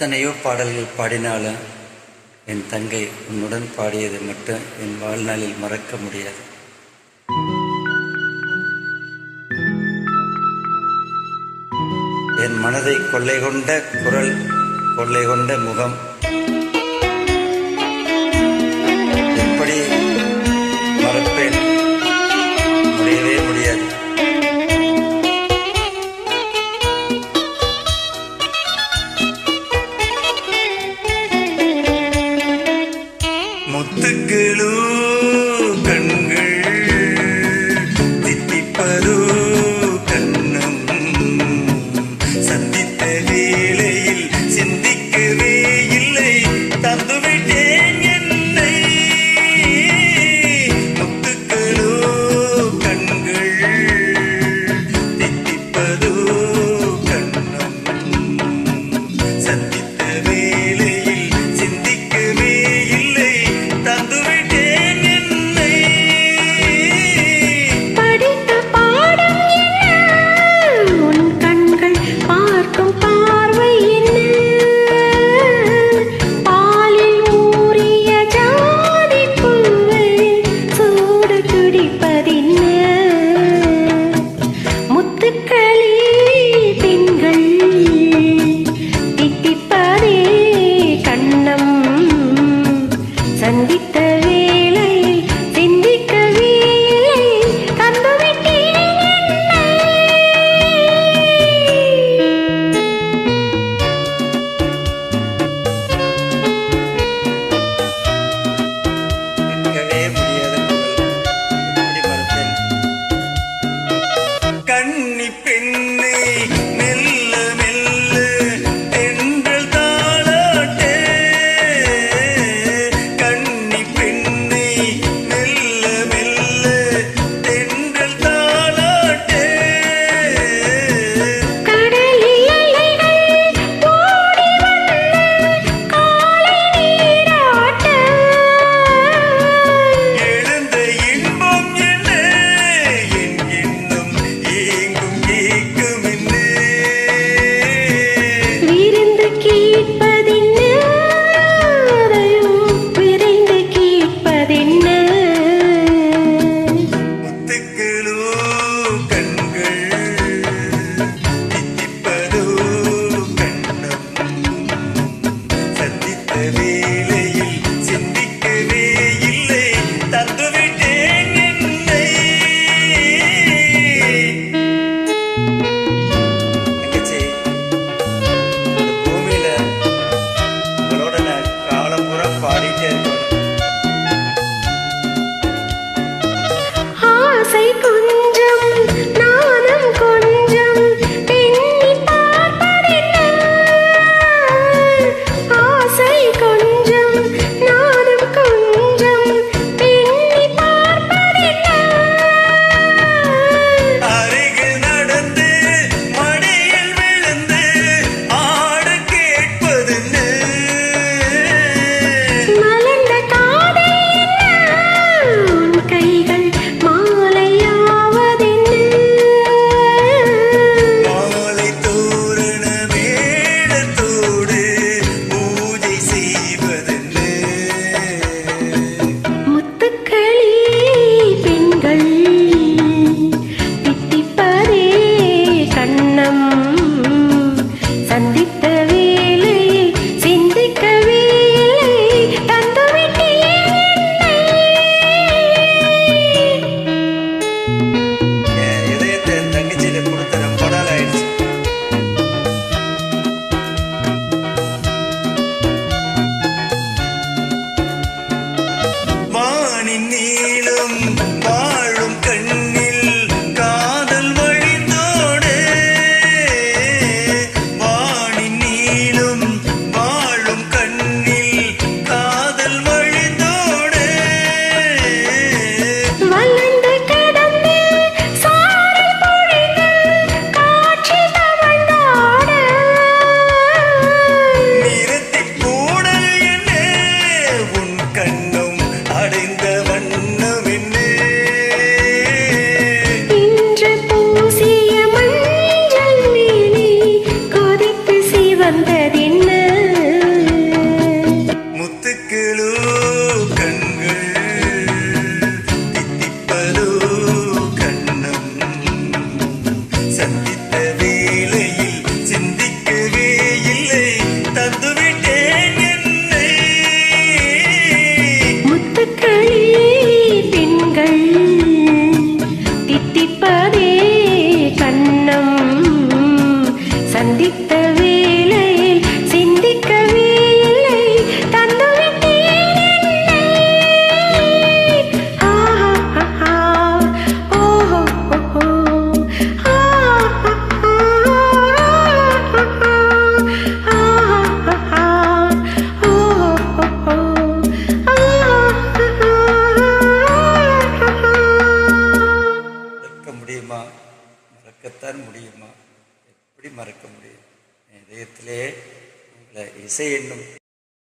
எத்தனையோ பாடல்கள் பாடினாலும் என் தங்கை உன்னுடன் பாடியது மட்டும் என் வாழ்நாளில் மறக்க முடியாது. என் மனதை கொள்ளை கொண்ட குரல், கொள்ளை கொண்ட முகம், எப்படி மறப்பேன்? முடியவே முடியாது. முத்துக்களோ கண்கள் தித்திப்பதோ கண்ணம், சந்தித்த வேளையில் சிந்திக்கவே இல்லை, தந்துவிட்டேன் என்னை. முத்துக்களோ கண்கள் தித்திப்பதோ கண்ணம், சந்தித்த வேளையில் சிந்திக்கவே இல்லை, தந்துவிட்டேன் என்னை. படித்த பாடம் என்ன, உன் கண்கள் பார்க்கும் பார்வை என்ன, பாலில் ஊறிய ஜாதி பூவை சூடு துடிப்பதென்ன. முத்துக்களே பெண்கள் தித்திப்பதே கண்ணம், சந்தித்த வேளையில் சிந்திக்கவே இல்லை, தந்துவிட்டேன் என்னை. நிற்கவே முடியாத குரல், எப்படி மறப்பேன்? கன்னி பெண்ணை மெல்ல மெல்ல தென்றல் தாளாட்டே, கன்னி பெண்ணை மெல்ல மெல்ல தென்றல் தாளாட்டே. கடலில் அலைகள் ஓடி வந்து காலை நீராட்ட, எழுந்த இன்பம் என்ன, என் எண்ணம் ஏங்கும் ஏக்கம் என்ன. விருந்து கேட்பதென்ன, அதையும் விரைந்து கேட்பதென்ன. முத்துக்களோ கண்கள் தித்திப்பதோ கண்ணம், சந்தித்த வேளையில் சிந்திக்கவே இல்லை, தந்துவிட்டேன் என்னை. தங்கச்சி, இந்த பூமியில உங்களோட நான் காலம் பூரா பாடிட்டே இருக்கணும். ஆசை கொஞ்சம் நாணம் கொஞ்சம் எண்ணி பார்ப்பதென்ன, ஆசை கொஞ்சம் நாணம் கொஞ்சம் எண்ணி பார்ப்பதென்ன. அருகில் நடந்து மடியில் விழுந்து ஆட கேட்பதென்ன. மலர்ந்த காதை என்ன, உன் கைகள் மாலையாவதென்ன. மாலை தோரண மேளத்தோடு பூஜை செய்வதென்ன. முத்துக்களே பெண்கள் தித்திப்பதே கண்ணம், சந்தித்த வேளையில் சிந்திக்கவே இல்லை, தந்துவிட்டேன் என்னை. என் இதயத்தை என் தங்கச்சியில கொடுத்த ரொம்ப நாள் ஆயிடுச்சு. வானின் நீளம் வாழும் கண்ணில் காதல் வழிந்தோடு, வானின் நீளம் உங்களை இசை என்னும்